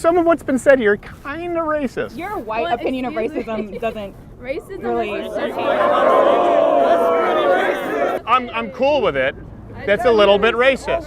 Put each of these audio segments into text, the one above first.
some of what's been said here kind of racist. Your white opinion of racism doesn't Racism really. I'm cool with it. That's a little bit racist.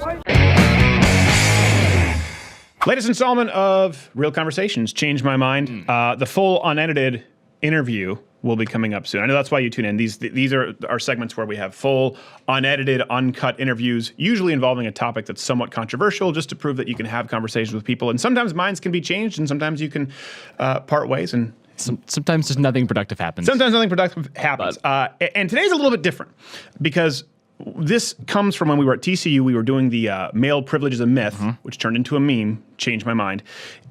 Latest installment of Real Conversations, Change My Mind. The full unedited interview will be coming up soon. I know that's why you tune in. These are our segments where we have full, unedited, uncut interviews, usually involving a topic that's somewhat controversial, just to prove that you can have conversations with people. And sometimes minds can be changed, and sometimes you can part ways. And sometimes just nothing productive happens. Sometimes nothing productive happens. And today's a little bit different because this comes from when we were at TCU. We were doing the male privilege is a myth, which turned into a meme, changed my mind.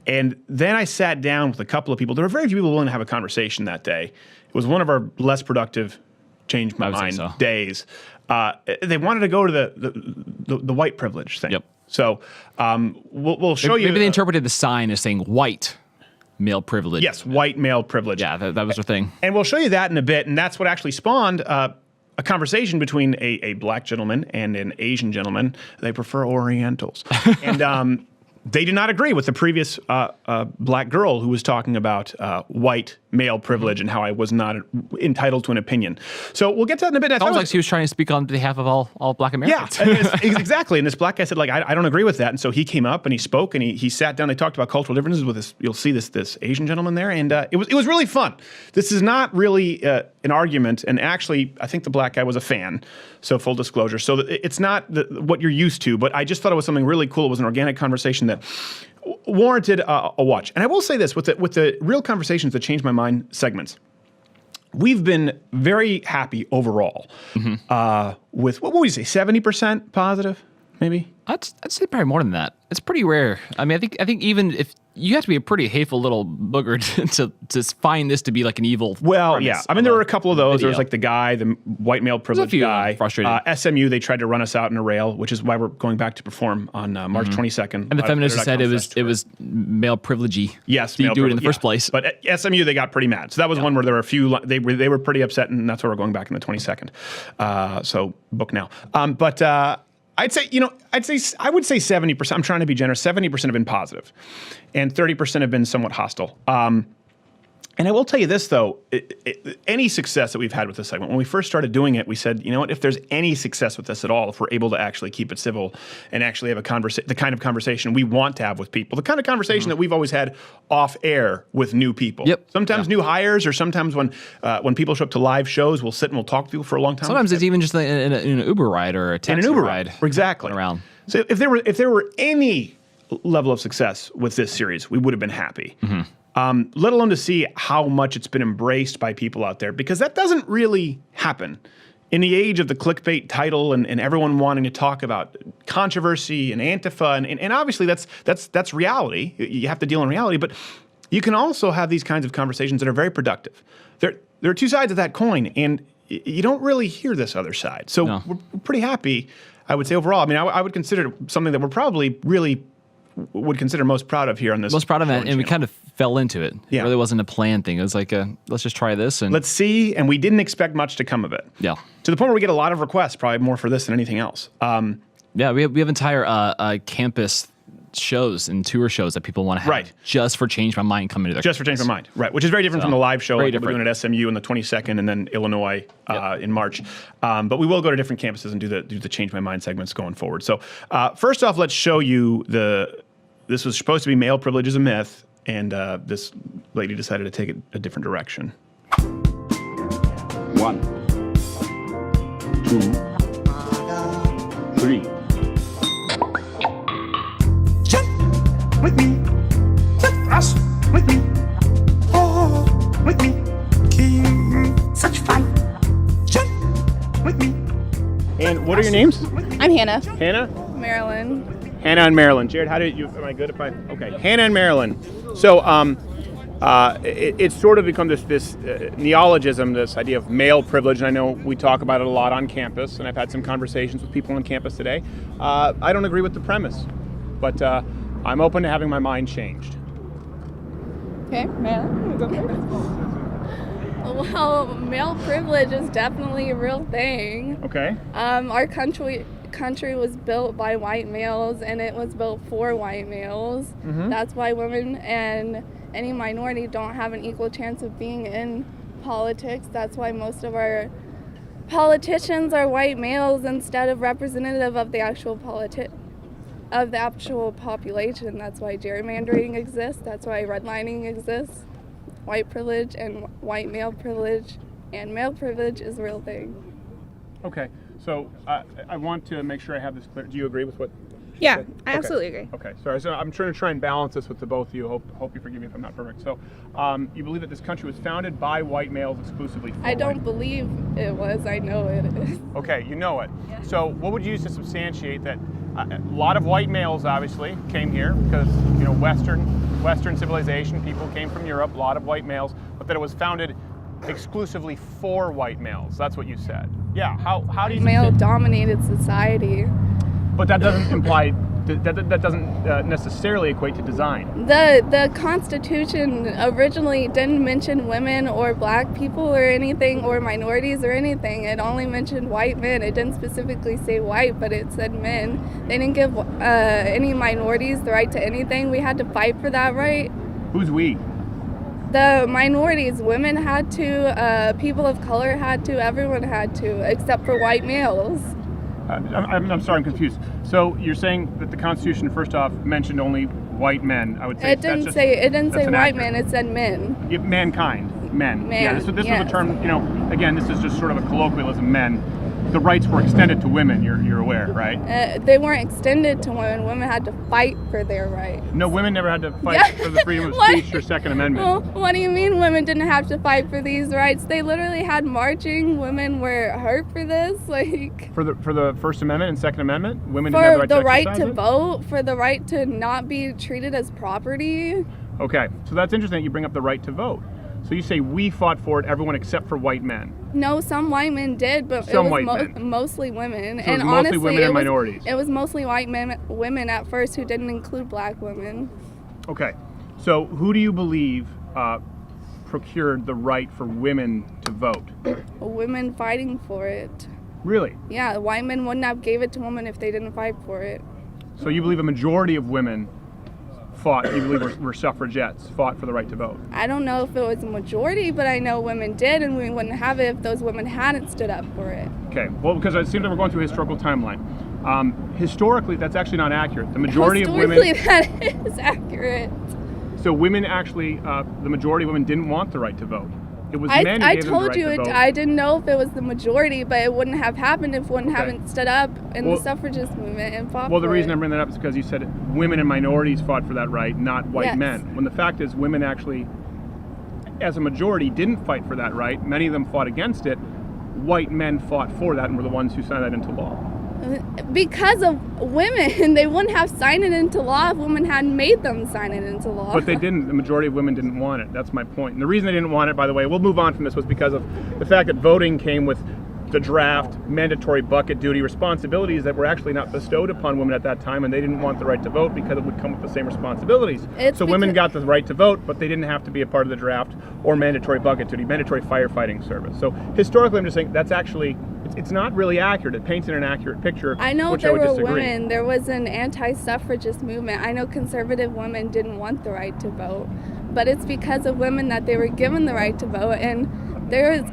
And then I sat down with a couple of people. There were very few people willing to have a conversation that day. It was one of our less productive change my mind days. They wanted to go to the white privilege thing. Yep. So we'll show you. Maybe they interpreted the sign as saying white male privilege. Yes, white male privilege. Yeah, that was their thing. And we'll show you that in a bit. And that's what actually spawned a conversation between a black gentleman and an Asian gentleman. They prefer Orientals. And they did not agree with the previous black girl who was talking about white male privilege and how I was not entitled to an opinion. So we'll get to that in a bit. Sounds like she was trying to speak on behalf of all black Americans. Yeah, exactly. And this black guy said, like, I don't agree with that. And so he came up and he spoke and he sat down. They talked about cultural differences with this. You'll see this Asian gentleman there. And it was really fun. This is not really an argument. And actually, I think the black guy was a fan. So full disclosure. So it's not what you're used to. But I just thought it was something really cool. It was an organic conversation that warranted a watch. And I will say this, with the Real Conversations That Changed My Mind segments, we've been very happy overall with, what would you say, 70% positive, maybe? I'd say probably more than that. It's pretty rare. I mean, I think even if you have to be a pretty hateful little booger to find this to be like an evil. Well, yeah. I mean, there were a couple of those. Video. There was like the guy, the white male privilege guy. Frustrated. SMU, they tried to run us out in a rail, which is why we're going back to perform on March 22nd. And the feminists said it was male privilege-y. Yes, so you do it in the first place. But at SMU, they got pretty mad. So that was one where there were a few. They were pretty upset, and that's why we're going back in the 22nd. So book now. I would say 70%. I'm trying to be generous. 70% have been positive, and 30% have been somewhat hostile. And I will tell you this, though, any success that we've had with this segment, when we first started doing it, we said, you know what, if there's any success with this at all, if we're able to actually keep it civil and actually have the kind of conversation we want to have with people, the kind of conversation that we've always had off air with new people. Yep. Sometimes new hires, or sometimes when people show up to live shows, we'll sit and we'll talk to people for a long time. Sometimes it's even just in an Uber ride or a taxi ride. Exactly. Around. So if there were any level of success with this series, we would have been happy. Let alone to see how much it's been embraced by people out there, because that doesn't really happen. In the age of the clickbait title and everyone wanting to talk about controversy and Antifa, and obviously that's reality. You have to deal in reality, but you can also have these kinds of conversations that are very productive. There are two sides of that coin, and you don't really hear this other side. So we're pretty happy, I would say, overall. I mean, I would consider it something that we're probably really would consider most proud of here on this. Most proud of that, and we kind of fell into it. Yeah. It really wasn't a planned thing. It was like, let's just try this. And let's see, and we didn't expect much to come of it. Yeah. To the point where we get a lot of requests, probably more for this than anything else. Yeah, we have entire campus shows and tour shows that people want to have just for Change My Mind coming to their Just for Change My Mind, right, which is very different from the live show we're doing at SMU on the 22nd and then Illinois in March. But we will go to different campuses and do the Change My Mind segments going forward. So first off, let's show you this was supposed to be male privilege is a myth, and this lady decided to take it a different direction. 1, 2, 3. Jump with me, jump us with me, oh, with me, keep such fun. Jump with me. And what are your names? I'm Hannah. Hannah? Marilyn. Hannah and Marilyn. Jared, am I good if I? Okay, Hannah and Marilyn. So it's sort of become this neologism, this idea of male privilege, and I know we talk about it a lot on campus, and I've had some conversations with people on campus today. I don't agree with the premise, but I'm open to having my mind changed. Okay, Marilyn, go first. Well, male privilege is definitely a real thing. Okay. Our country country was built by white males and it was built for white males. That's why women and any minority don't have an equal chance of being in politics. That's why most of our politicians are white males instead of representative of the actual population. That's why gerrymandering exists. That's why redlining exists. White privilege and white male privilege and male privilege is a real thing. Okay, so I want to make sure I have this clear. Do you agree with what? Yeah, Okay. I absolutely agree. Okay, sorry. So I'm trying to and balance this with the both of you. Hope you forgive me if I'm not perfect. So, you believe that this country was founded by white males exclusively? For I don't white- believe it was. I know it is. Okay, you know it. So, what would you use to substantiate that? A lot of white males obviously came here because Western civilization. People came from Europe. A lot of white males, but that it was founded exclusively for white males. That's what you said. Yeah. How do you? Male-dominated society. But that doesn't imply that doesn't necessarily equate to design. The Constitution originally didn't mention women or black people or anything or minorities or anything. It only mentioned white men. It didn't specifically say white, but it said men. They didn't give any minorities the right to anything. We had to fight for that right. Who's we? The minorities, women had to, people of color had to, everyone had to, except for white males. I'm sorry, I'm confused. So you're saying that the Constitution, first off, mentioned only white men? I would say It didn't say white men. It said men. Mankind, men. Yeah, this was a yes. term. Again, this is just sort of a colloquialism. Men. The rights were extended to women. You're aware, right? They weren't extended to women. Women had to fight for their rights. No, women never had to fight for the freedom of What? speech or Second Amendment. Well, what do you mean women didn't have to fight for these rights? They literally had marching. Women were hurt for this, like For the First Amendment and Second Amendment, women didn't have for the the right right to to exercise it? vote, for the right to not be treated as property. Okay, so that's interesting that you bring up the right to vote. So you say we fought for it, everyone except for white men. No, some white men did, but Some it white was men. mostly women. So it was and mostly honestly, women and minorities. It was mostly white women at first who didn't include black women. Okay, so who do you believe procured the right for women to vote? Women fighting for it. Really? Yeah, white men wouldn't have gave it to women if they didn't fight for it. So you believe a majority of women you believe were suffragettes, fought for the right to vote? I don't know if it was a majority, but I know women did, and we wouldn't have it if those women hadn't stood up for it. Okay, well, because it seems like we're going through a historical timeline. Historically, that's actually not accurate. The majority of women... Historically, that is accurate. So women actually, the majority of women didn't want the right to vote. It was men who I gave them the told right you, to vote. I didn't know if it was the majority, but it wouldn't have happened if women Okay. haven't stood up in Well- the suffragist movement and fought Well, the for reason it. I bring that up is because you said women and minorities fought for that right, not white Yes. men. When the fact is women actually, as a majority, didn't fight for that right. Many of them fought against it. White men fought for that and were the ones who signed that into law. Because of women, they wouldn't have signed it into law if women hadn't made them sign it into law. But they didn't. The majority of women didn't want it. That's my point. And the reason they didn't want it, by the way, we'll move on from this, was because of the fact that voting came with the draft, mandatory bucket duty responsibilities that were actually not bestowed upon women at that time, and they didn't want the right to vote because it would come with the same responsibilities. It's So women because- got the right to vote, but they didn't have to be a part of the draft or mandatory bucket duty, mandatory firefighting service. So historically, I'm just saying that's actually, it's not really accurate. It paints an inaccurate picture, I know which there I would were disagree. women, there was an anti-suffragist movement. I know conservative women didn't want the right to vote, but it's because of women that they were given the right to vote. And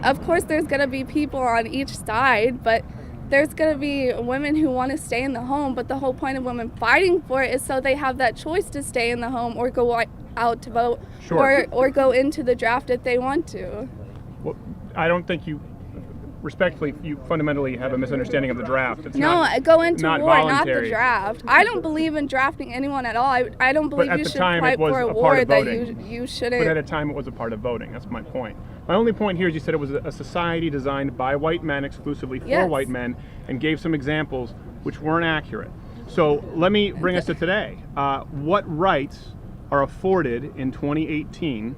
of course, there's going to be people on each side, but there's going to be women who want to stay in the home. But the whole point of women fighting for it is so they have that choice to stay in the home or go out to vote, Sure. or go into the draft if they want to. Well, I don't think respectfully, you fundamentally have a misunderstanding of the draft. It's No, not, go into not war, not the voluntary. draft. I don't believe in drafting anyone at all. I don't believe at you the should time, fight it was for a a part war of that voting. you But shouldn't. at a time, it was a part of voting. That's my point. My only point here is you said it was a society designed by white men exclusively for Yes. white men, and gave some examples which weren't accurate. So let me bring us to today. What rights are afforded in 2018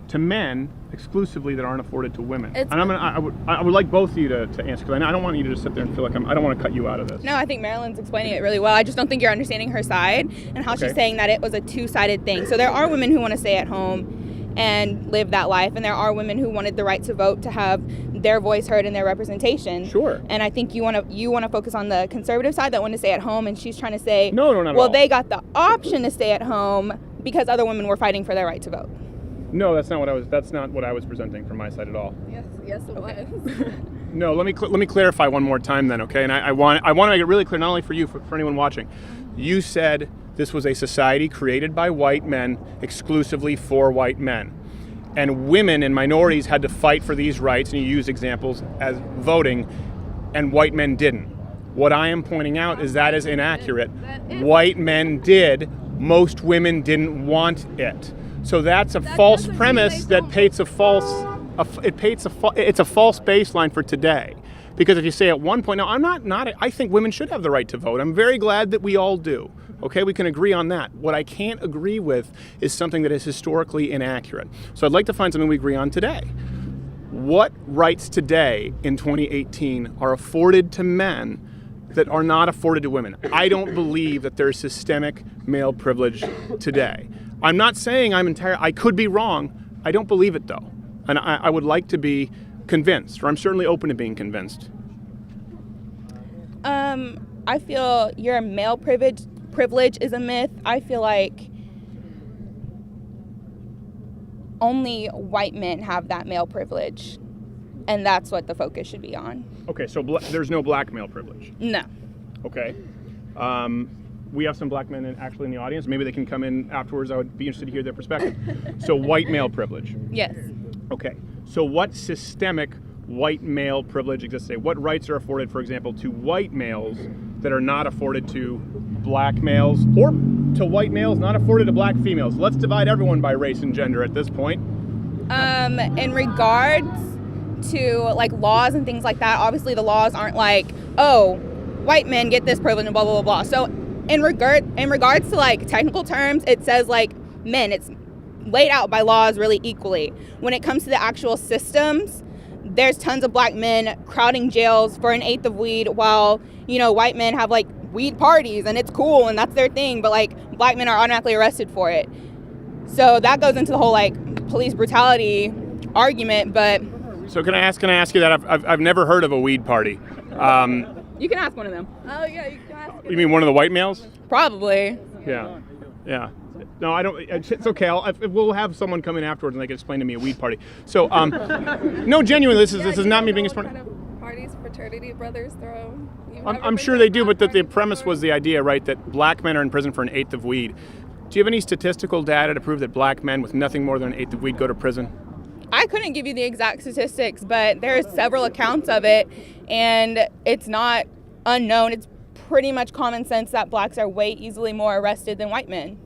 to men exclusively that aren't afforded to women? It's- And I would like both of you to answer, because I don't want you to just sit there and feel like I don't want to cut you out of this. No, I think Marilyn's explaining it really well. I just don't think you're understanding her side and how Okay. she's saying that it was a two-sided thing. So there are women who want to stay at home and live that life, and there are women who wanted the right to vote, to have their voice heard and their representation. Sure. And I think you want to focus on the conservative side that want to stay at home, and she's trying to say, No, not at well, all. they got the option to stay at home because other women were fighting for their right to vote. No, that's not what I was presenting from my side at all. Yes, it was. No, let me clarify one more time then, okay? And I want to make it really clear, not only for you, for anyone watching. You said this was a society created by white men exclusively for white men. And women and minorities had to fight for these rights, and you use examples as voting, and white men didn't. What I am pointing out is that is inaccurate. White men did, most women didn't want it. So that's a false doesn't mean premise they that don't. paints a false it's a false baseline for today. Because if you say at one point, now I think women should have the right to vote. I'm very glad that we all do. Okay, we can agree on that. What I can't agree with is something that is historically inaccurate. So I'd like to find something we agree on today. What rights today in 2018 are afforded to men that are not afforded to women? I don't believe that there's systemic male privilege today. I'm not saying I could be wrong. I don't believe it though. And I would like to be convinced, or I'm certainly open to being convinced. I feel your male privilege is a myth. I feel like only white men have that male privilege, and that's what the focus should be on. Okay, so there's no black male privilege. No. Okay. We have some black men actually in the audience. Maybe they can come in afterwards. I would be interested to hear their perspective. So white male privilege. Yes. Okay. So what systemic white male privilege exists today? What rights are afforded, for example, to white males that are not afforded to black males, or to white males not afforded to black females? Let's divide everyone by race and gender at this point. In regards to like laws and things like that, obviously the laws aren't like, oh, white men get this privilege and blah blah blah blah. So in regards to like technical terms, it says like men. It's laid out by laws really equally. When it comes to the actual systems, there's tons of black men crowding jails for an eighth of weed, while white men have like weed parties and it's cool and that's their thing, but like black men are automatically arrested for it. So that goes into the whole like police brutality argument. But So can I ask you that? I've never heard of a weed party. you can ask one of them. Oh yeah, you can ask. You mean one of the white males? Probably. Yeah. No, I don't. It's okay. We'll have someone come in afterwards and they can explain to me a weed party. So, no, genuinely, this is not me being a smart. Kind of parties fraternity brothers throw. I'm sure they do, but the premise was the idea, right, that black men are in prison for an eighth of weed. Do you have any statistical data to prove that black men with nothing more than an eighth of weed go to prison? I couldn't give you the exact statistics, but there's several accounts of it, and it's not unknown. It's pretty much common sense that blacks are way easily more arrested than white men.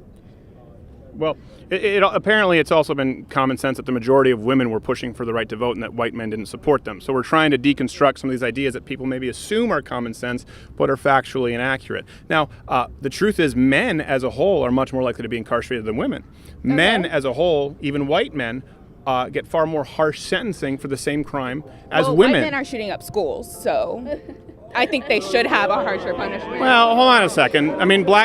Well, apparently it's also been common sense that the majority of women were pushing for the right to vote and that white men didn't support them. So we're trying to deconstruct some of these ideas that people maybe assume are common sense but are factually inaccurate. Now, the truth is men as a whole are much more likely to be incarcerated than women. Men as a whole, even white men, get far more harsh sentencing for the same crime as women. White men are shooting up schools, so I think they should have a harsher punishment. Well, hold on a second. I mean, hold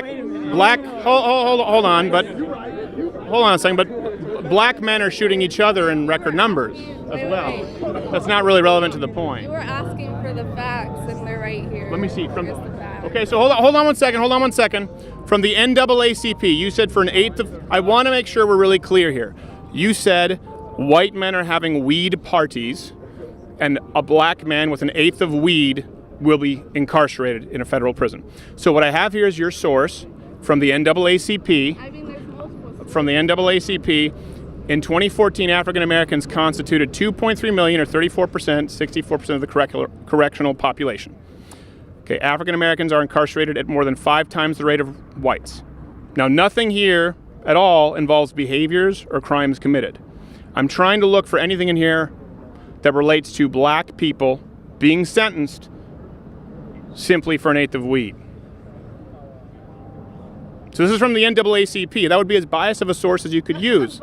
on, but hold on a second. But black men are shooting each other in record numbers as well. That's not really relevant to the point. You were asking for the facts, and they're right here. Let me see. Here's the facts. Okay, so hold on one second. From the NAACP, you said for an eighth of. I want to make sure we're really clear here. You said white men are having weed parties, and a black man with an eighth of weed will be incarcerated in a federal prison. So what I have here is your source from the NAACP. I mean, there's multiple. From the NAACP, in 2014, African Americans constituted 2.3 million, or 34%, 64% of the correctional population. Okay, African Americans are incarcerated at more than 5 times the rate of whites. Now, nothing here at all involves behaviors or crimes committed. I'm trying to look for anything in here that relates to black people being sentenced simply for an eighth of weed. So this is from the NAACP. That would be as biased of a source as you could use.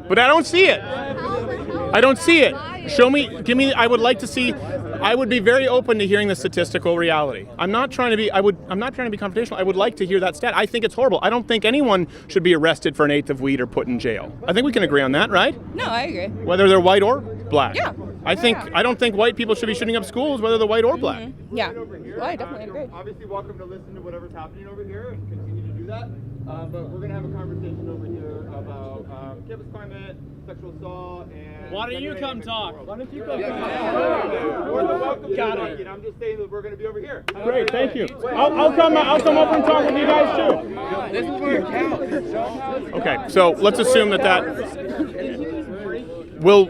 But I don't see it. I don't see it. Show me, I would like to see I would be very open to hearing the statistical reality. I'm not trying to be confrontational. I would like to hear that stat. I think it's horrible. I don't think anyone should be arrested for an eighth of weed or put in jail. I think we can agree on that, right? No, I agree. Whether they're white or black. Yeah. I don't think white people should be shooting up schools, whether they're white or black. Yeah. Well, I definitely agree. Obviously, welcome to listen to whatever's happening over here and continue to do that. But we're going to have a conversation over here about campus climate, sexual assault, and... Why don't you come talk? Why don't you come talk? More than welcome to it. I'm just saying that we're going to be over here. Great, thank you. I'll come over and talk with you guys too. This is where it counts. Okay, so let's assume that will.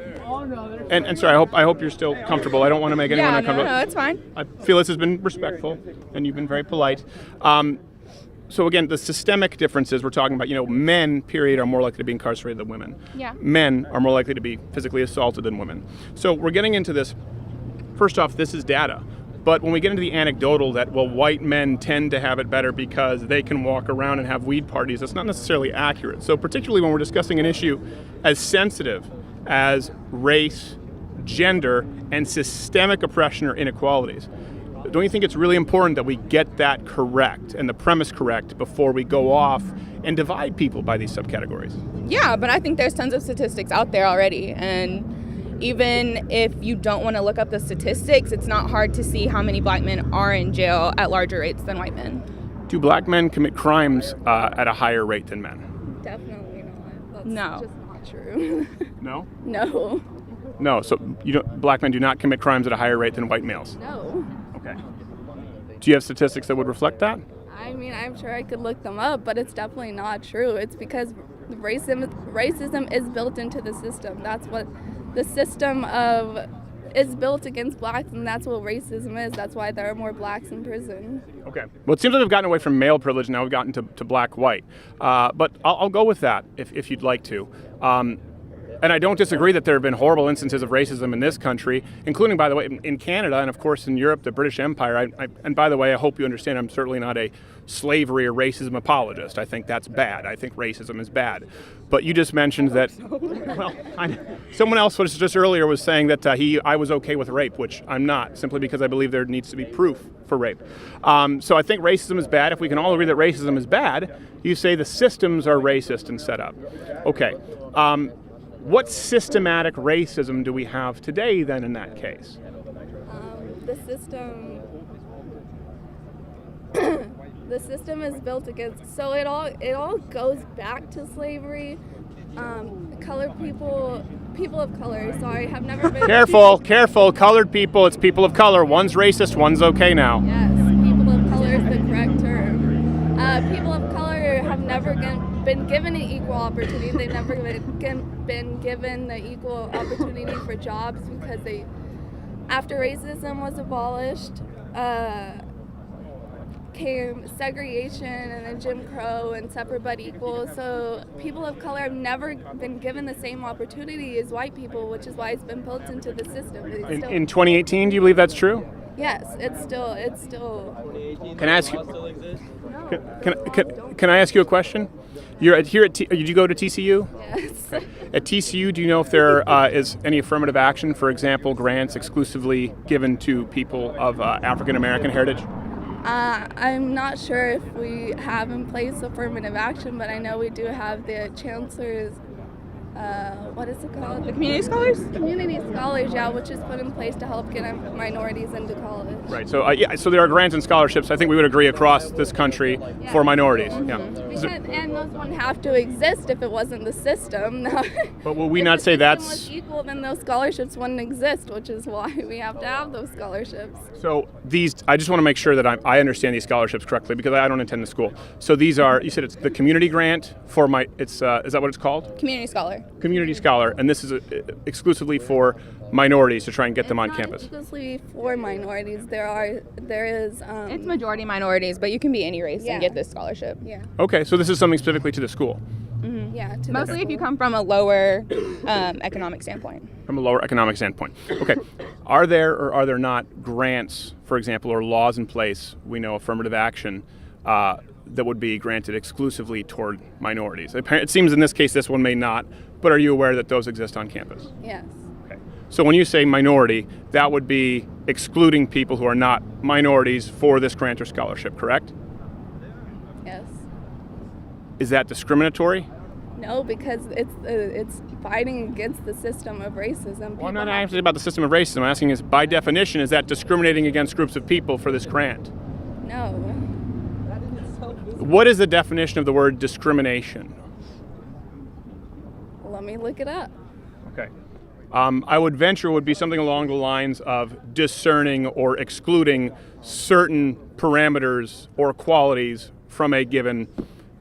And sorry, I hope you're still comfortable. I don't want to make anyone uncomfortable. No, it's fine. I feel this has been respectful, and you've been very polite. So again, the systemic differences we're talking about, men, period, are more likely to be incarcerated than women. Yeah. Men are more likely to be physically assaulted than women. So we're getting into this. First off, this is data. But when we get into the anecdotal that, white men tend to have it better because they can walk around and have weed parties, that's not necessarily accurate. So particularly when we're discussing an issue as sensitive as race, gender, and systemic oppression or inequalities, don't you think it's really important that we get that correct and the premise correct before we go off and divide people by these subcategories? Yeah, but I think there's tons of statistics out there already. And even if you don't want to look up the statistics, it's not hard to see how many black men are in jail at larger rates than white men. Do black men commit crimes at a higher rate than men? Definitely not. That's No. just not true. No? No. No, so black men do not commit crimes at a higher rate than white males? No. Okay. Do you have statistics that would reflect that? I mean, I'm sure I could look them up, but it's definitely not true. It's because racism is built into the system. That's what the system is built against blacks, and that's what racism is. That's why there are more blacks in prison. Okay. Well, it seems like we've gotten away from male privilege, now we've gotten to black-white. But I'll go with that if you'd like to. And I don't disagree that there have been horrible instances of racism in this country, including, by the way, in Canada and, of course, in Europe, the British Empire. And by the way, I hope you understand I'm certainly not a slavery or racism apologist. I think that's bad. I think racism is bad. But you just mentioned that, someone else was just earlier was saying that I was okay with rape, which I'm not, simply because I believe there needs to be proof for rape. So I think racism is bad. If we can all agree that racism is bad, you say the systems are racist and set up. Okay. What systematic racism do we have today then in that case? The system is built against, so it all goes back to slavery. Colored people of color, sorry, have never been... Careful, colored people, it's people of color. One's racist, one's okay now. Yes, people of color is the correct term. People of color have never been given an equal opportunity. They've never been given the equal opportunity for jobs because after racism was abolished, came segregation and then Jim Crow and separate but equal. So people of color have never been given the same opportunity as white people, which is why it's been built into the system. In 2018, do you believe that's true? Yes, it's still. Can I ask you? Can I ask you a question? Did you go to TCU? Yes. At TCU, do you know if there is any affirmative action, for example, grants exclusively given to people of African American heritage? I'm not sure if we have in place affirmative action, but I know we do have the chancellor's, what is it called? The community scholars? Community scholars, yeah, which is put in place to help get minorities into college. Right. So so there are grants and scholarships. I think we would agree across this country for minorities. Yeah. And those wouldn't have to exist if it wasn't the system. But will we not say that's... If the system was equal, then those scholarships wouldn't exist, which is why we have to have those scholarships. So I just want to make sure that I understand these scholarships correctly because I don't attend the school. So these are, you said it's the community grant for is that what it's called? Community scholar. Community scholar, and this is exclusively for minorities to try and get them on campus. Exclusively for minorities, there is. It's majority minorities, but you can be any race and get this scholarship. Yeah. Okay, so this is something specifically to the school. Mm-hmm. Yeah. Mostly if you come from a lower economic standpoint. From a lower economic standpoint. Okay. Are there or are there not grants, for example, or laws in place, we know affirmative action, that would be granted exclusively toward minorities? It seems in this case this one may not, but are you aware that those exist on campus? Yes. Okay. So when you say minority, that would be excluding people who are not minorities for this grant or scholarship, correct? Yes. Is that discriminatory? No, because it's fighting against the system of racism. Well, I'm not asking about the system of racism. I'm asking is, by definition, is that discriminating against groups of people for this grant? No. What is the definition of the word discrimination? Let me look it up. Okay. I would venture it would be something along the lines of discerning or excluding certain parameters or qualities from a given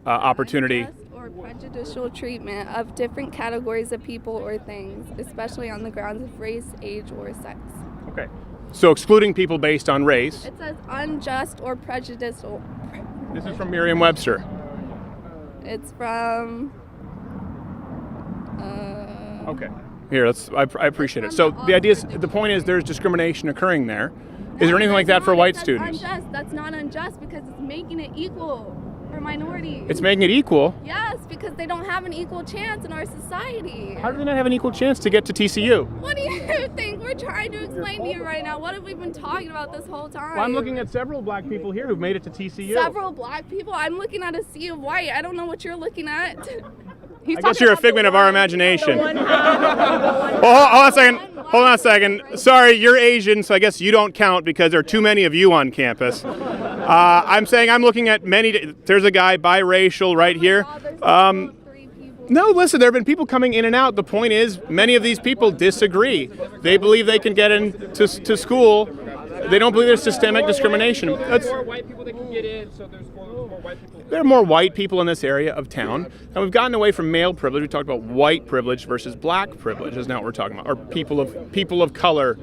opportunity. Unjust or prejudicial treatment of different categories of people or things, especially on the grounds of race, age, or sex. Okay. So excluding people based on race. It says unjust or prejudicial. This is from Merriam-Webster. It's from. Okay. Here, I appreciate it. So the point is there's discrimination occurring there. Is there anything like that for white students? Unjust. That's not unjust because it's making it equal for minorities. It's making it equal. Yes, because they don't have an equal chance in our society. How do they not have an equal chance to get to TCU? What do you think we're trying to explain to you right now? What have we been talking about this whole time? Well, I'm looking at several black people here who've made it to TCU. Several black people? I'm looking at a sea of white. I don't know what you're looking at. I guess you're a figment of our imagination. Well, hold on a second. Hold on a second. Sorry, you're Asian, so I guess you don't count because there are too many of you on campus. I'm saying I'm looking at many. There's a guy biracial right here. No, listen, there have been people coming in and out. The point is, many of these people disagree. They believe they can get into to school. They don't believe there's systemic discrimination. More white people that can get in, so there's more white people. There are more white people in this area of town, and we've gotten away from male privilege. We talked about white privilege versus black privilege. Is not what we're talking about. Or people of color.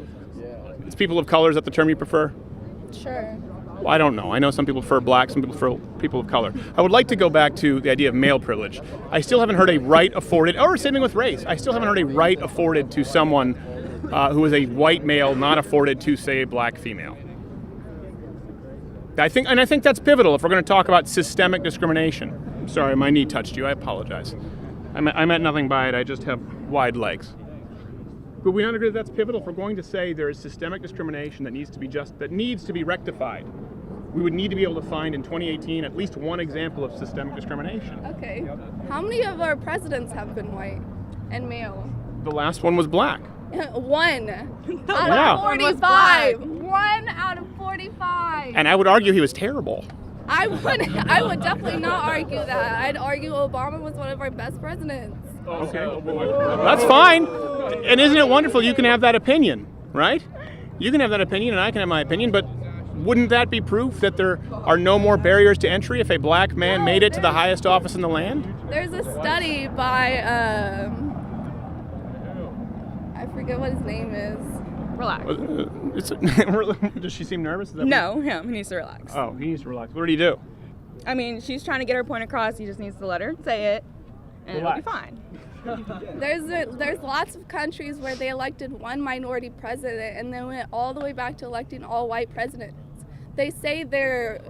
Is people of color, is that the term you prefer? Sure. Well, I don't know. I know some people prefer black, some people prefer people of color. I would like to go back to the idea of male privilege. I still haven't heard a right afforded, or same thing with race. I still haven't heard a right afforded to someone who is a white male not afforded to, say, a black female. I think that's pivotal if we're going to talk about systemic discrimination. I'm sorry, my knee touched you. I apologize. I meant nothing by it. I just have wide legs. But we don't agree that that's pivotal. If we're going to say there is systemic discrimination that needs to be rectified, we would need to be able to find in 2018 at least one example of systemic discrimination. Okay. How many of our presidents have been white and male? The last one was black. One out Yeah. of 45. One out of 45. And I would argue he was terrible. I would definitely not argue that. I'd argue Obama was one of our best presidents. Okay. That's fine. And isn't it wonderful you can have that opinion, right? You can have that opinion and I can have my opinion, but wouldn't that be proof that there are no more barriers to entry if a black man made it to the highest office in the land? There's a study by, I forget what his name is. Relax. Does she seem nervous? Is that No, him. He needs to relax. Oh, he needs to relax. What did he do? I mean, she's trying to get her point across. He just needs to let her say it, and Relax. it'll be fine. There's lots of countries where they elected one minority president and then went all the way back to electing all white presidents. They say they're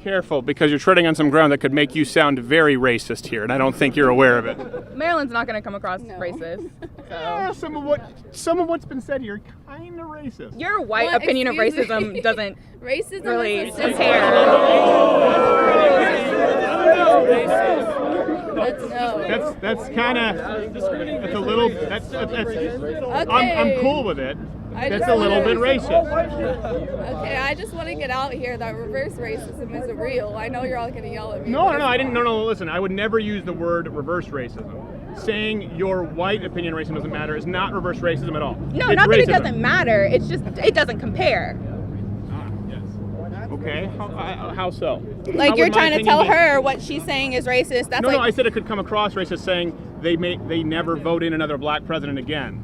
Careful, because you're treading on some ground that could make you sound very racist here, and I don't think you're aware of it. Maryland's not going to come across as racist. Some of what's been said here kind of racist. Your white Well, opinion of excuse me. racism doesn't racism really is a system. compare. That's kind of that's a little that's Okay. I'm cool with it. I That's just a little wanna- bit racist. Okay, I just want to get out here that reverse racism isn't real. I know you're all gonna yell at me. No, I didn't. No. Listen, I would never use the word reverse racism. Saying your white opinion racism doesn't matter is not reverse racism at all. No, It's not that it racism. doesn't matter. It's just it doesn't compare. Okay, how so? Like How you're would my trying to opinion tell be- her what she's saying is racist. That's No, like I said it could come across racist saying they never vote in another black president again.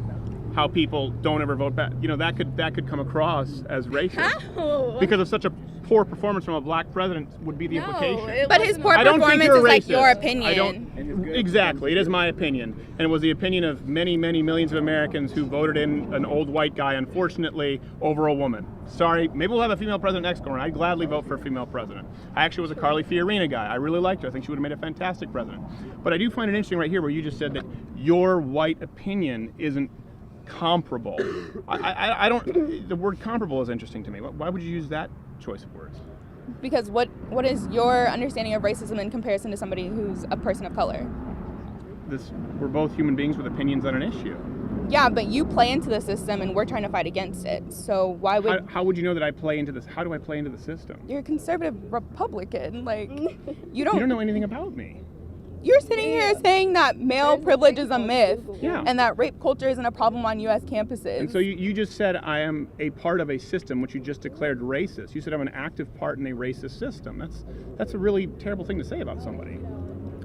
How people don't ever vote back. You know, that could come across as racist. How? Because of such a poor performance from a black president would be the No, implication. it But his wasn't poor I don't think performance you're is like racist. your I opinion. don't exactly. It is my opinion, and it was the opinion of many, many millions of Americans who voted in an old white guy, unfortunately, over a woman. Sorry, maybe we'll have a female president next go around. I'd gladly vote for a female president. I actually was a Carly Fiorina guy. I really liked her. I think she would have made a fantastic president. But I do find it interesting right here where you just said that your white opinion isn't comparable. I don't. The word comparable is interesting to me. Why would you use that choice of words? Because what is your understanding of racism in comparison to somebody who's a person of color? We're both human beings with opinions on an issue. Yeah, but you play into the system and we're trying to fight against it. So why would How would you know that I play into this? How do I play into the system? you're a conservative Republican? Like you You don't know anything about me. You're sitting here saying that male privilege is a myth Yeah. and that rape culture isn't a problem on U.S. campuses. And so you just said I am a part of a system which you just declared racist. You said I'm an active part in a racist system. That's a really terrible thing to say about somebody.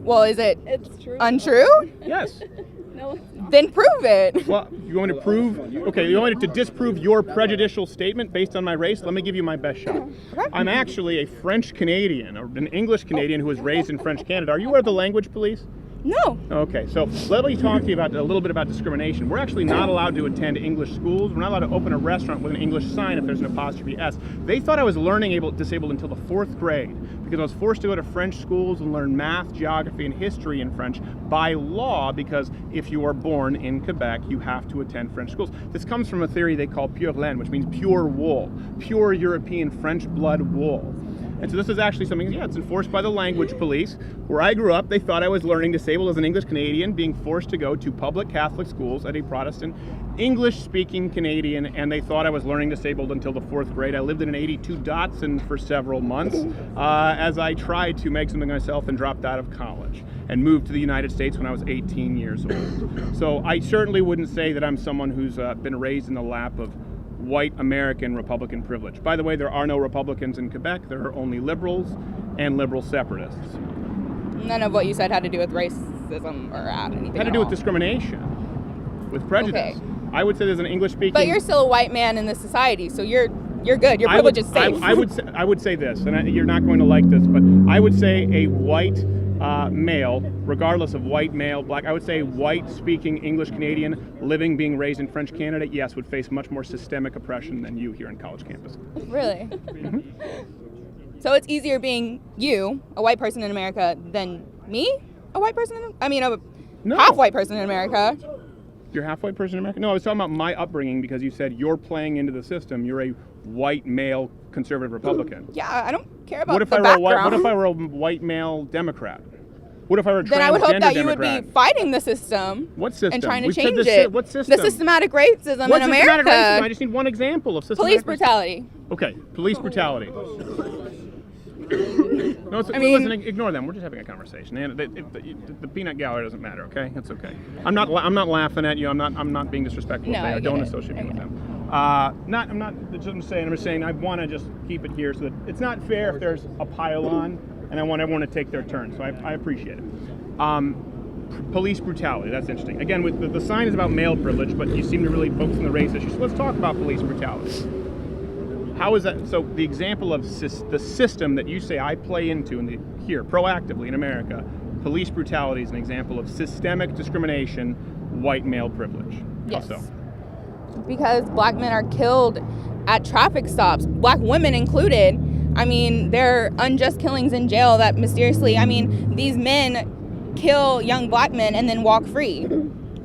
Well, is it It's true. untrue? Yes. No. Then prove it. Well, you want me to prove? Okay, you want me to disprove your prejudicial statement based on my race? Let me give you my best shot. I'm actually a French Canadian, or an English Canadian who was raised in French Canada. Are you aware of the language police? No. Okay, so let me talk to you about a little bit about discrimination. We're actually not allowed to attend English schools. We're not allowed to open a restaurant with an English sign if there's an apostrophe S. They thought I was disabled until the 4th grade because I was forced to go to French schools and learn math, geography, and history in French by law, because if you are born in Quebec, you have to attend French schools. This comes from a theory they call pure laine, which means pure wool, pure European French blood wool. And so this is actually something, it's enforced by the language police. Where I grew up, they thought I was learning disabled as an English Canadian, being forced to go to public Catholic schools at a Protestant English-speaking Canadian, and they thought I was learning disabled until the 4th grade. I lived in an 82 Datsun for several months as I tried to make something of myself and dropped out of college and moved to the United States when I was 18 years old. So I certainly wouldn't say that I'm someone who's been raised in the lap of white American Republican privilege. By the way, there are no Republicans in Quebec. There are only liberals and liberal separatists. None of what you said had to do with racism or anything. It had to at do with all. discrimination, with prejudice. Okay. I would say there's an English-speaking. But you're still a white man in this society, so you're good. Your privilege is safe. I would say this, and you're not going to like this, but I would say a white male, regardless of white, male, black, I would say white-speaking English Canadian living, being raised in French Canada, yes, would face much more systemic oppression than you here on college campus. Really? So it's easier being you, a white person in America, than me, a white person? No. Half-white person in America. You're half white person in America? No, I was talking about my upbringing because you said you're playing into the system. You're a white male conservative Republican. Yeah, I don't care about What if the I were background. what if I were a white male Democrat? What if I were a transgender Then I would hope that you Democrat? would be fighting the system. What system? And trying to We've said change this it. what system? The systematic racism What's in systematic America. racism? I just need one example of systematic Police racism. brutality. Okay, police brutality. No, listen, ignore them. We're just having a conversation. And the peanut gallery doesn't matter. Okay, it's okay. I'm not laughing at you. I'm not being disrespectful. No, There. I get Don't it. associate me I with get them. I'm just saying I want to just keep it here so that it's not fair if there's a pile on, and I want everyone to take their turn. So I appreciate it. Police brutality. That's interesting. Again, with the sign is about male privilege, but you seem to really focus on the race issue. So let's talk about police brutality. How is that? So the example of the system that you say I play into here proactively in America, police brutality is an example of systemic discrimination, white male privilege. Yes. How so? Because black men are killed at traffic stops, black women included. I mean, there are unjust killings in jail that mysteriously, these men kill young black men and then walk free.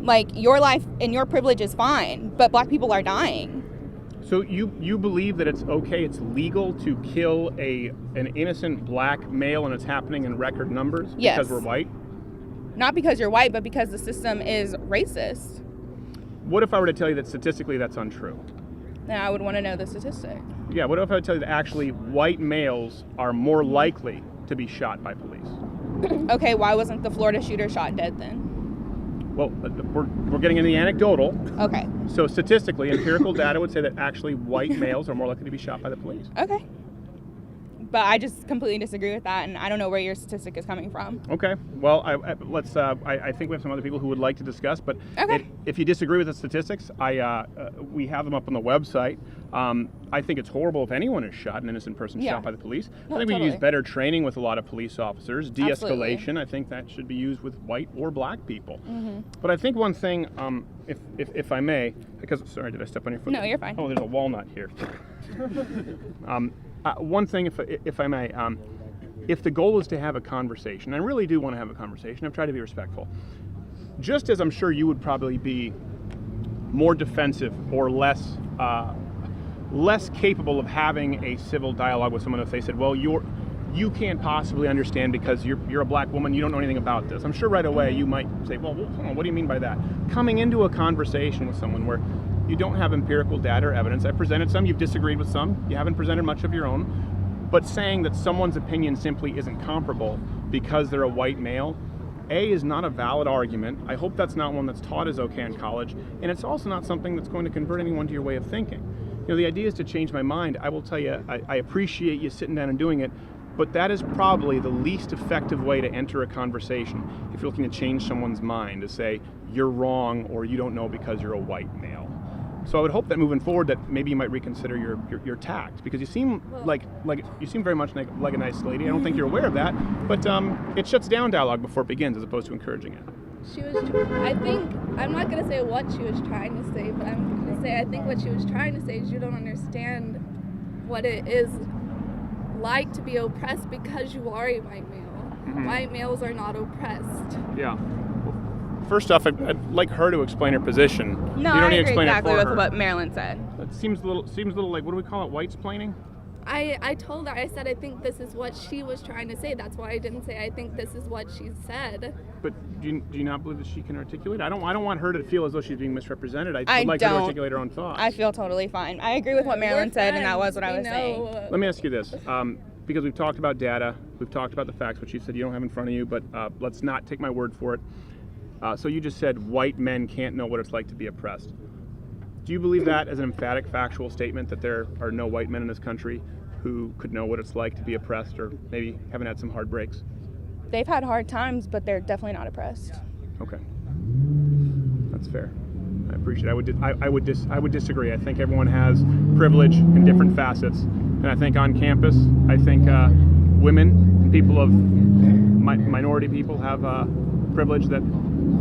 Like, your life and your privilege is fine, but black people are dying. So you believe that it's okay, it's legal to kill an innocent black male, and it's happening in record numbers Yes. because we're white? Not because you're white, but because the system is racist. What if I were to tell you that statistically that's untrue? Then I would want to know the statistic. Yeah, what if I would tell you that actually white males are more likely to be shot by police? Okay, why wasn't the Florida shooter shot dead then? Well, we're getting into the anecdotal. Okay. So statistically, empirical data would say that actually white males are more likely to be shot by the police. Okay. But I just completely disagree with that, and I don't know where your statistic is coming from. Okay. Well, I think we have some other people who would like to discuss, but Okay. if you disagree with the statistics, we have them up on the website. I think it's horrible if anyone is shot, an innocent person Yeah. shot by the police. No, I think we totally. use better training with a lot of police officers. De-escalation, Absolutely. I think that should be used with white or black people. Mm-hmm. But I think one thing, if I may, because sorry, did I step on your foot? No, you're fine. Oh, there's a walnut here. One thing, if I may, if the goal is to have a conversation, I really do want to have a conversation. I've tried to be respectful. Just as I'm sure you would probably be more defensive or less capable of having a civil dialogue with someone if they said, well, you can't possibly understand because you're a black woman, you don't know anything about this. I'm sure right away you might say, well, hold on, what do you mean by that? Coming into a conversation with someone where you don't have empirical data or evidence, I've presented some, you've disagreed with some, you haven't presented much of your own, but saying that someone's opinion simply isn't comparable because they're a white male, A, is not a valid argument. I hope that's not one that's taught as okay in college, and it's also not something that's going to convert anyone to your way of thinking. You know, the idea is to change my mind. I will tell you, I appreciate you sitting down and doing it, but that is probably the least effective way to enter a conversation if you're looking to change someone's mind, to say you're wrong or you don't know because you're a white male. So I would hope that moving forward that maybe you might reconsider your tact, because you seem like you seem very much like a nice lady. I don't think you're aware of that, but it shuts down dialogue before it begins as opposed to encouraging it. She was, I think, I'm not going to say what she was trying to say, but I'm going to say I think what she was trying to say is you don't understand what it is like to be oppressed because you are a white male. Mm-hmm. White males are not oppressed. Yeah. First off, I'd like her to explain her position. No, you don't I need to agree explain exactly it for with her. what Marilyn said. It seems a little like, what do we call it, white-splaining? I told her, I said I think this is what she was trying to say. That's why I didn't say I think this is what she said. But do you not believe that she can articulate? I don't want her to feel as though she's being misrepresented. I'd I like her to don't. articulate her own thoughts. I feel totally fine. I agree with what Marilyn We're said, and that was friends. what I We was saying. know. Let me ask you this, because we've talked about data, we've talked about the facts, which you said you don't have in front of you, but let's not take my word for it. So you just said white men can't know what it's like to be oppressed. Do you believe that as an emphatic factual statement, that there are no white men in this country who could know what it's like to be oppressed, or maybe haven't had some hard breaks? They've had hard times, but they're definitely not oppressed. Okay, that's fair. I appreciate it. I would disagree. I think everyone has privilege in different facets, and I think on campus, I think women, people of minority people have privilege that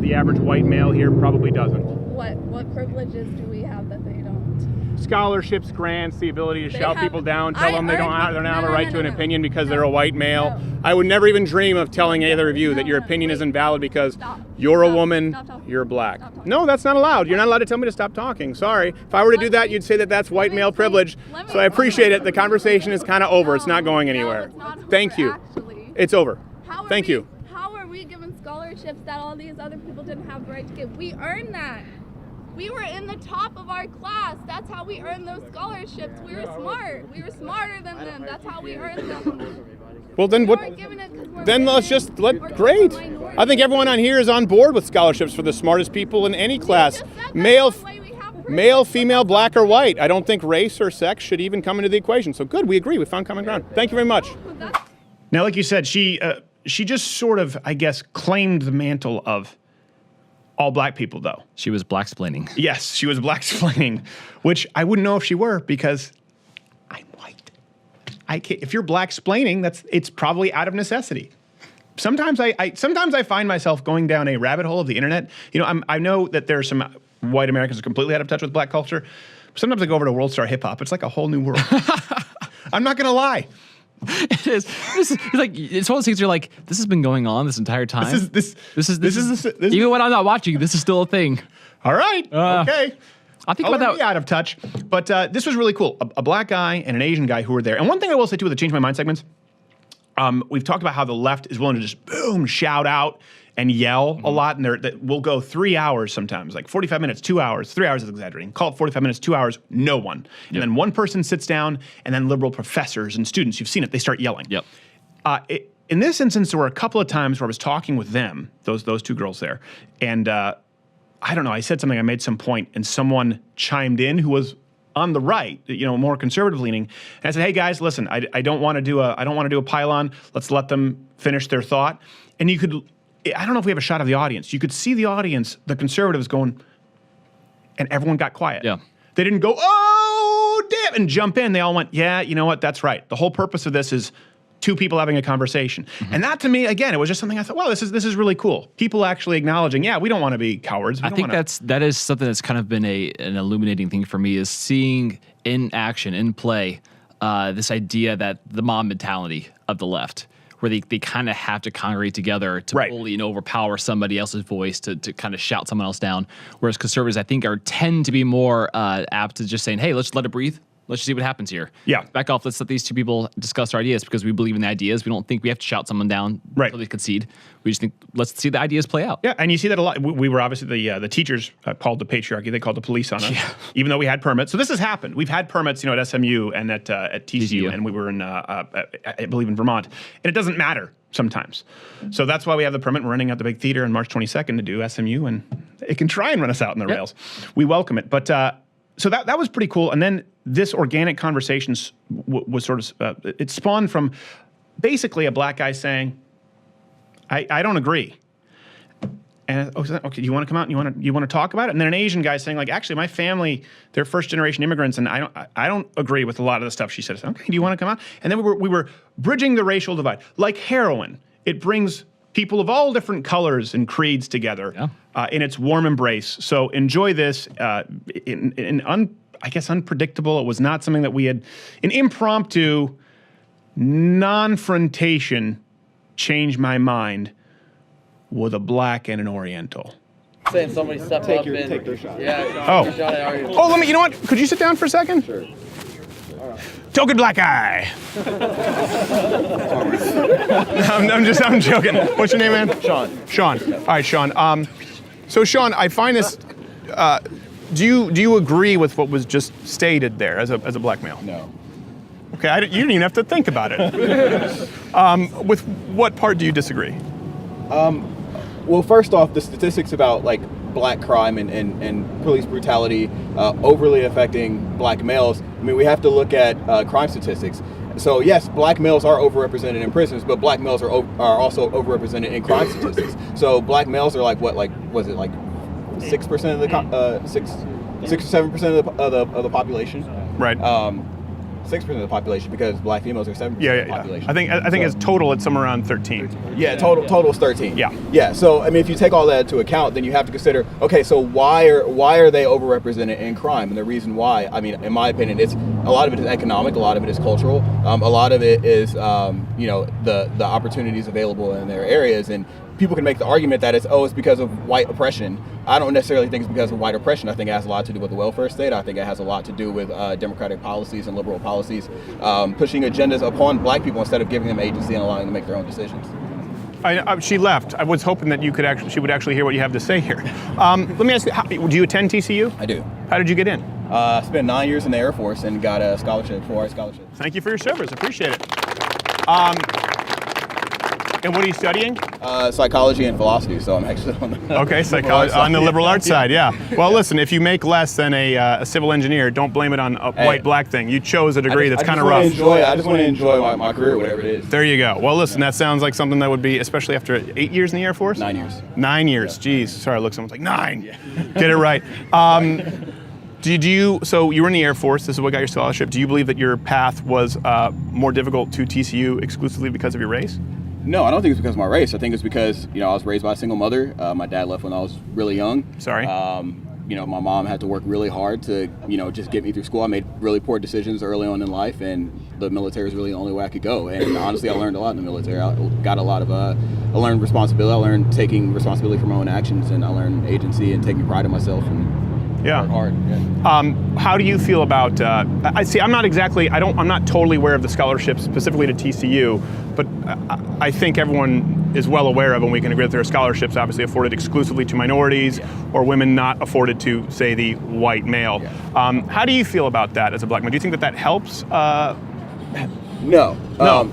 the average white male here probably doesn't. What privileges do we have that they don't? Scholarships, grants, the ability to They shout have- people down, tell them they don't don't have a No, right no, to an no, no. opinion because they're a No. white male. No. I would never even dream of telling either of you that your No, opinion wait. is invalid because Stop. you're a Stop. woman, Stop talking. you're black. Stop talking. No, that's not allowed. You're not allowed to tell me to stop talking. Sorry. If I were to do that, you'd say that that's white me male explain- privilege. let me So I appreciate it. The explain. conversation is kind of over. It's No, not going no, anywhere. it's not over, Thank you. actually. It's over. How are Thank we- you. How are we given scholarships that all these other people didn't have the right to get? We earned that. We were in the top of our class. That's how we earned those scholarships. We were smart. We were smarter than them. That's how we earned them. Well, then We what? weren't given it 'cause we're Then let's women just or 'cause great. we're minorities. I think everyone on here is on board with scholarships for the smartest people in any class. You just said that's Male, one way we have male, privilege. female, black or white. I don't think race or sex should even come into the equation. So good, we agree. We found common ground. Thank you very much. That's- Now, like you said, she just sort of, I guess, claimed the mantle of all black people, though. She was black-splaining. Yes, she was black-splaining, which I wouldn't know if she were because I'm white. If you're black-splaining, it's probably out of necessity. Sometimes I find myself going down a rabbit hole of the internet. You know, I know that there's some white Americans who are completely out of touch with black culture. Sometimes I go over to World Star Hip Hop. It's like a whole new world. I'm not gonna lie. It is. It's like it's one of those things you're like, this has been going on this entire time. This is even when I'm not watching, this is still a thing. all right. Okay. I think I'll about never that. be out of touch. But this was really cool. A black guy and an Asian guy who were there. And one thing I will say too with the Change My Mind segments, we've talked about how the left is willing to just boom, shout out and yell a lot. And we'll go 3 hours sometimes, like 45 minutes, 2 hours. 3 hours is exaggerating. Call it 45 minutes, 2 hours, no one. And then one person sits down, and then liberal professors and students, you've seen it, they start yelling. Yep. In this instance, there were a couple of times where I was talking with them, those two girls there, and I don't know, I said something, I made some point, and someone chimed in who was on the right, you know, more conservative leaning, and I said, "Hey guys, listen, I don't want to do a pylon. Let's let them finish their thought." And you could, I don't know if we have a shot of the audience. You could see the audience, the conservatives going, and everyone got quiet. Yeah. They didn't go, "Oh damn," and jump in. They all went, "Yeah, you know what? That's right. The whole purpose of this is two people having a conversation." And that to me, again, it was just something I thought, wow, this is really cool. People actually acknowledging, yeah, we don't want to be cowards. I think that is something that's kind of been an illuminating thing for me, is seeing in action, in play, this idea that the mob mentality of the left, where they kind of have to congregate together to Right. bully and overpower somebody else's voice to kind of shout someone else down. Whereas conservatives, I think, tend to be more apt to just saying, hey, let's let it breathe. Let's just see what happens here. Yeah. Back off. Let's let these two people discuss our ideas because we believe in the ideas. We don't think we have to shout someone down Right. until they concede. We just think, let's see the ideas play out. Yeah, and you see that a lot. We were obviously the teachers called the patriarchy. They called the police on us, even though we had permits. So this has happened. We've had permits, at SMU and at TCU, TCU. and we were in, I believe, in Vermont. And it doesn't matter sometimes. So that's why we have the permit. We're running out the big theater on March 22nd to do SMU, and it can try and run us out in the rails. We welcome it. But so that was pretty cool. And then this organic conversation was sort of, it spawned from basically a black guy saying, I don't agree. And okay, you want to come out and you want to talk about it? And then an Asian guy saying, like, actually, my family, they're first generation immigrants, and I don't agree with a lot of the stuff she said. I said, okay, do you want to come out? And then we were bridging the racial divide, like heroin. It brings people of all different colors and creeds together in its warm embrace. So enjoy this. I guess unpredictable. It was not something that we had an impromptu non-frontation change my mind with a black and an Oriental. Saying somebody stepped up and take their shot. Oh. Let me. You know what? Could you sit down for a second? Sure. Token black eye. I'm joking. What's your name, man? Sean. All right, Sean. So Sean, I find this. Do you agree with what was just stated there as a black male? No. Okay, you didn't even have to think about it. With what part do you disagree? Well, first off, the statistics about like black crime and police brutality overly affecting black males. I mean, we have to look at crime statistics. So yes, black males are overrepresented in prisons, but black males are also overrepresented in crime statistics. So black males are like what, like was it like 6% of the 6 or 7% of the population? Right. 6% of the population, because black females are 7% of the population. I think as total it's somewhere around 13. Yeah, total is 13. Yeah. Yeah. So I mean, if you take all that into account, then you have to consider, okay, so why are they overrepresented in crime? And the reason why, I mean, in my opinion, it's a lot of it is economic, a lot of it is cultural, a lot of it is the opportunities available in their areas, and people can make the argument that it's because of white oppression. I don't necessarily think it's because of white oppression. I think it has a lot to do with the welfare state. I think it has a lot to do with democratic policies and liberal policies, pushing agendas upon black people instead of giving them agency and allowing them to make their own decisions. She left. I was hoping that she would actually hear what you have to say here. Let me ask you, do you attend TCU? I do. How did you get in? I spent 9 years in the Air Force and got a scholarship, 4-hour scholarship. Thank you for your service. Appreciate it. And what are you studying? Psychology and philosophy, so I'm actually on the psychology on the liberal arts side, yeah. Well, listen, if you make less than a civil engineer, don't blame it on a white-black thing. You chose a degree that's kind of rough. I just want to enjoy my career, whatever it is. There you go. Well, listen, that sounds like something that would be, especially after 8 years in the Air Force? 9 years. 9 years, Jeez. Sorry, look, someone's like, 9. Yeah. Get it right. So you were in the Air Force, this is what got your scholarship. Do you believe that your path was more difficult to TCU exclusively because of your race? No, I don't think it's because of my race. I think it's because, I was raised by a single mother. My dad left when I was really young. Sorry. My mom had to work really hard to, just get me through school. I made really poor decisions early on in life, and the military is really the only way I could go. And honestly, I learned a lot in the military. I got a lot of, I learned responsibility. I learned taking responsibility for my own actions, and I learned agency and taking pride in myself. And hard. Yeah. How do you feel about? I'm not totally aware of the scholarship specifically to TCU, but I think everyone is well aware of, and we can agree that there are scholarships obviously afforded exclusively to minorities or women not afforded to, say, the white male. Yeah. How do you feel about that as a black man? Do you think that helps? No.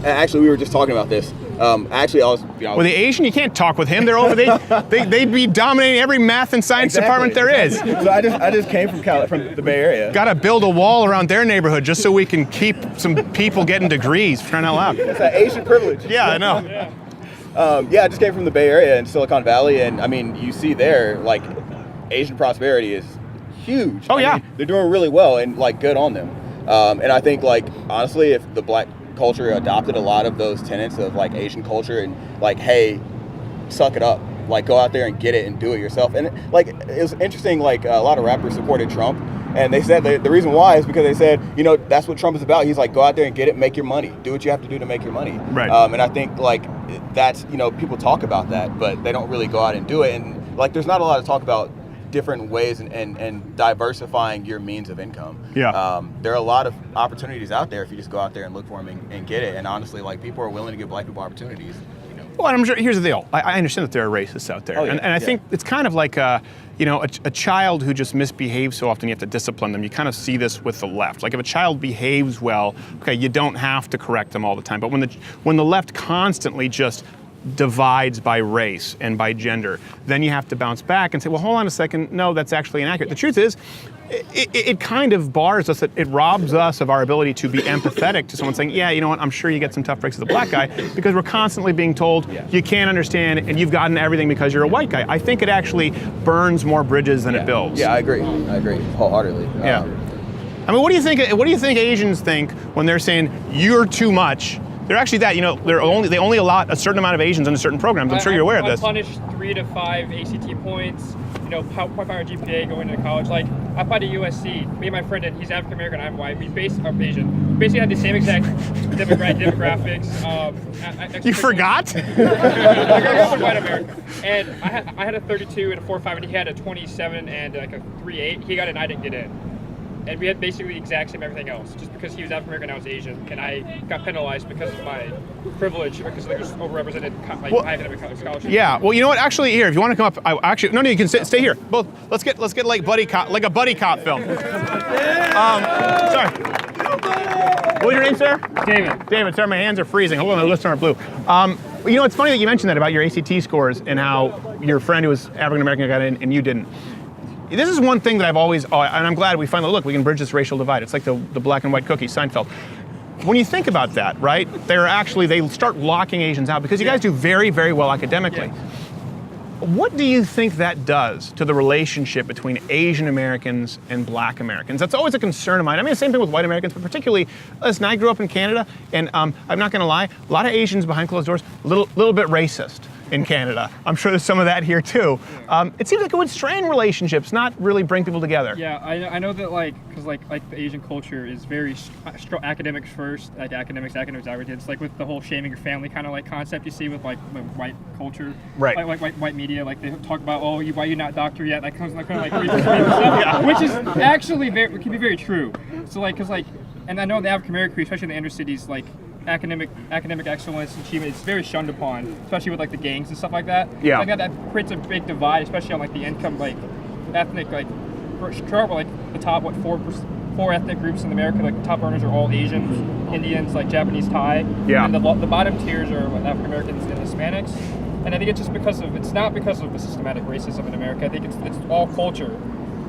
Actually, we were just talking about this. Actually, I was. Well, the Asian, you can't talk with him. They're over. They'd be dominating every math and science department there is. So I just came from the Bay Area. Got to build a wall around their neighborhood just so we can keep some people getting degrees. For crying out loud. It's that Asian privilege. Yeah, I know. I just came from the Bay Area in Silicon Valley, and I mean, you see there, like, Asian prosperity is huge. Oh, yeah. They're doing really well, and like, good on them. And I think, like, honestly, if the black culture adopted a lot of those tenets of like Asian culture and like, hey, suck it up, like go out there and get it and do it yourself. And like, it was interesting, like a lot of rappers supported Trump, And they said the reason why is because they said, you know, that's what Trump is about. He's like, go out there and get it, make your money, do what you have to do to make your money. Right. And I think like that's, you know, people talk about that, but they don't really go out and do it. And like, there's not a lot of talk about different ways and diversifying your means of income. Yeah. There are a lot of opportunities out there if you just go out there and look for them and get it. And honestly, like, people are willing to give black people opportunities. You know. Well, I'm sure. Here's the deal. I understand that there are racists out there, Oh, yeah, and I think it's kind of like a child who just misbehaves so often. You have to discipline them. You kind of see this with the left. Like if a child behaves well, okay, you don't have to correct them all the time. But when the left constantly just divides by race and by gender, then you have to bounce back and say, well, hold on a second. No, that's actually inaccurate. The truth is, it kind of bars us, it robs us of our ability to be empathetic to someone saying, yeah, you know what, I'm sure you get some tough breaks as a black guy, because we're constantly being told you can't understand and you've gotten everything because you're a white guy. I think it actually burns more bridges than it builds. Yeah, I agree wholeheartedly. Yeah. I mean, what do you think Asians think when they're saying you're too much? They're actually that, you know, they only allot a certain amount of Asians into certain programs. I'm sure you're aware of this. I punished 3 to 5 ACT points, you know, 0.5 GPA going into college. Like, I applied to USC. Me and my friend, and he's African American, I'm white. I'm Asian. We basically had the same exact demographics. You forgot? I'm white American. And I had a 32 and a 4.5, and he had a 27 and like a 3.8. He got it, and I didn't get in. And we had basically the exact same everything else, just because he was African American, I was Asian, and I got penalized because of my privilege, because I was overrepresented academic scholarship. Yeah. Well, you know what? Actually, here, if you want to come up, no, you can stay here. Both. Let's get like buddy cop, like a buddy cop film. Sorry. What was your name, sir? David. Sorry, my hands are freezing. Hold on, the lips aren't blue. You know, it's funny that you mentioned that about your ACT scores and how your friend who was African American got in and you didn't. This is one thing that I've always, and I'm glad we finally, we can bridge this racial divide. It's like the black and white cookie, Seinfeld. When you think about that, right, they start locking Asians out because you guys do very, very well academically. Yeah. What do you think that does to the relationship between Asian Americans and black Americans? That's always a concern of mine. I mean, the same thing with white Americans, but particularly, listen, I grew up in Canada, and I'm not gonna lie, a lot of Asians behind closed doors, little bit racist in Canada. I'm sure there's some of that here too. It seems like it would strain relationships, not really bring people together. Yeah, I know that because the Asian culture is very academics first, like academics averages, like with the whole shaming your family kind of like concept you see with like white culture, right? Like white media, like they talk about why you not doctor yet, that comes like kind of like racist stuff, yeah. Which is actually can be very true. So and I know the African American, especially in the inner cities, like academic excellence and achievement is very shunned upon, especially with like the gangs and stuff like that. Yeah. Like that creates a big divide, especially on like the income, like ethnic, like the top four ethnic groups in America, like the top earners are all Asians, Indians, like Japanese, Thai. Yeah. And the bottom tiers are African Americans and Hispanics. And I think it's just it's not because of the systematic racism in America. I think it's all culture.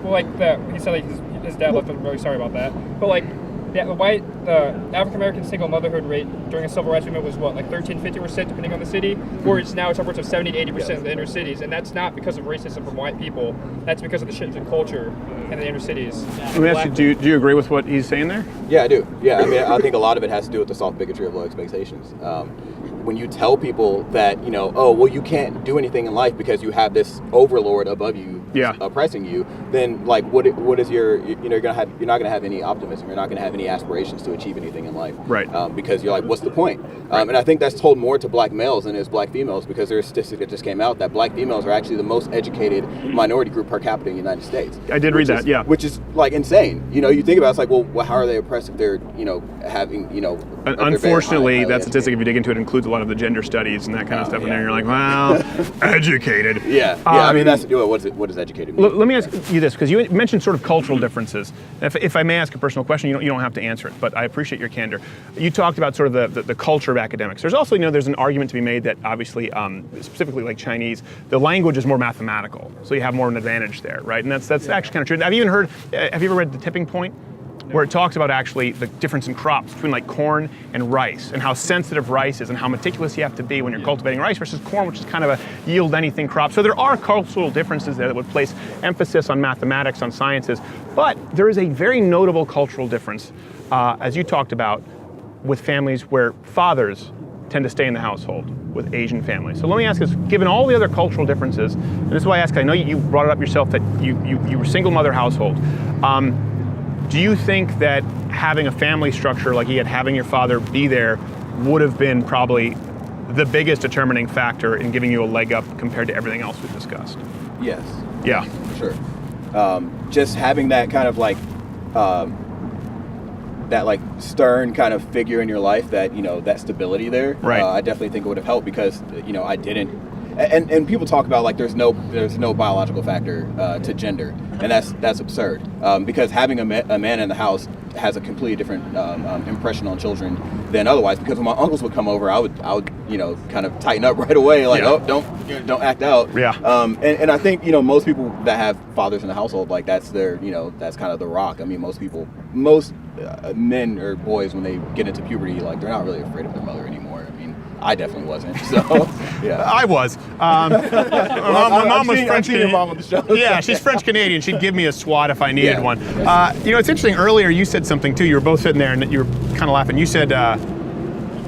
Well, he said like his dad left. I'm really sorry about that. But like. The African American single motherhood rate during the civil rights movement was what, like 13-50% depending on the city, whereas now it's upwards of 70-80% in the inner cities, and that's not because of racism from white people. That's because of the shifts in culture in the inner cities. Let me ask you, do you agree with what he's saying there? Yeah, I do. Yeah, I mean, I think a lot of it has to do with the soft bigotry of low expectations. When you tell people that, you know, oh, well, you can't do anything in life because you have this overlord above you oppressing you, then like what is you're not gonna have any optimism. You're not gonna have any aspirations to achieve anything in life. Right. Because you're like, what's the point? And I think that's told more to black males than it is black females, because there's a statistic that just came out that black females are actually the most educated minority group per capita in the United States. I did read that, yeah. Which is like insane. You know, you think about it, it's like, well, how are they oppressed if they're, you know, having, you know. Unfortunately, that statistic, if you dig into it, includes a lot of the gender studies and that kind of stuff in there. You're like, well, educated. Yeah. I mean, that's what does educated mean? Let me ask you this, because you mentioned sort of cultural differences. If I may ask a personal question, you don't have to answer it, but I appreciate your candor. You talked about sort of the culture of academics. There's also, there's an argument to be made that obviously, specifically like Chinese, the language is more mathematical, so you have more of an advantage there, right? And that's actually kind of true. Have you ever read The Tipping Point? Where it talks about actually the difference in crops between like corn and rice, and how sensitive rice is and how meticulous you have to be when you're cultivating rice versus corn, which is kind of a yield anything crop. So there are cultural differences there that would place emphasis on mathematics, on sciences, but there is a very notable cultural difference, as you talked about, with families where fathers tend to stay in the household with Asian families. So let me ask this, given all the other cultural differences, and this is why I ask, I know you brought it up yourself that you were single mother household. Do you think that having a family structure like you had, having your father be there, would have been probably the biggest determining factor in giving you a leg up compared to everything else we've discussed? Yes. Yeah. Sure. Just having that kind of like that like stern kind of figure in your life, that that stability there. Right. I definitely think it would have helped because I didn't. And people talk about like there's no biological factor to gender, and that's absurd. Because having a man in the house has a completely different impression on children than otherwise. Because when my uncles would come over, I would kind of tighten up right away, like oh don't act out. Yeah. And I think most people that have fathers in the household, like that's their that's kind of the rock. I mean most men or boys when they get into puberty, like they're not really afraid of their mother anymore. I mean I definitely wasn't. So yeah. I was. My mom was French Canadian. Mom on the show. Yeah, she's French Canadian. She'd give me a swat if I needed Yeah. one. It's interesting. Earlier, you said something too. You were both sitting there and you were kind of laughing. You said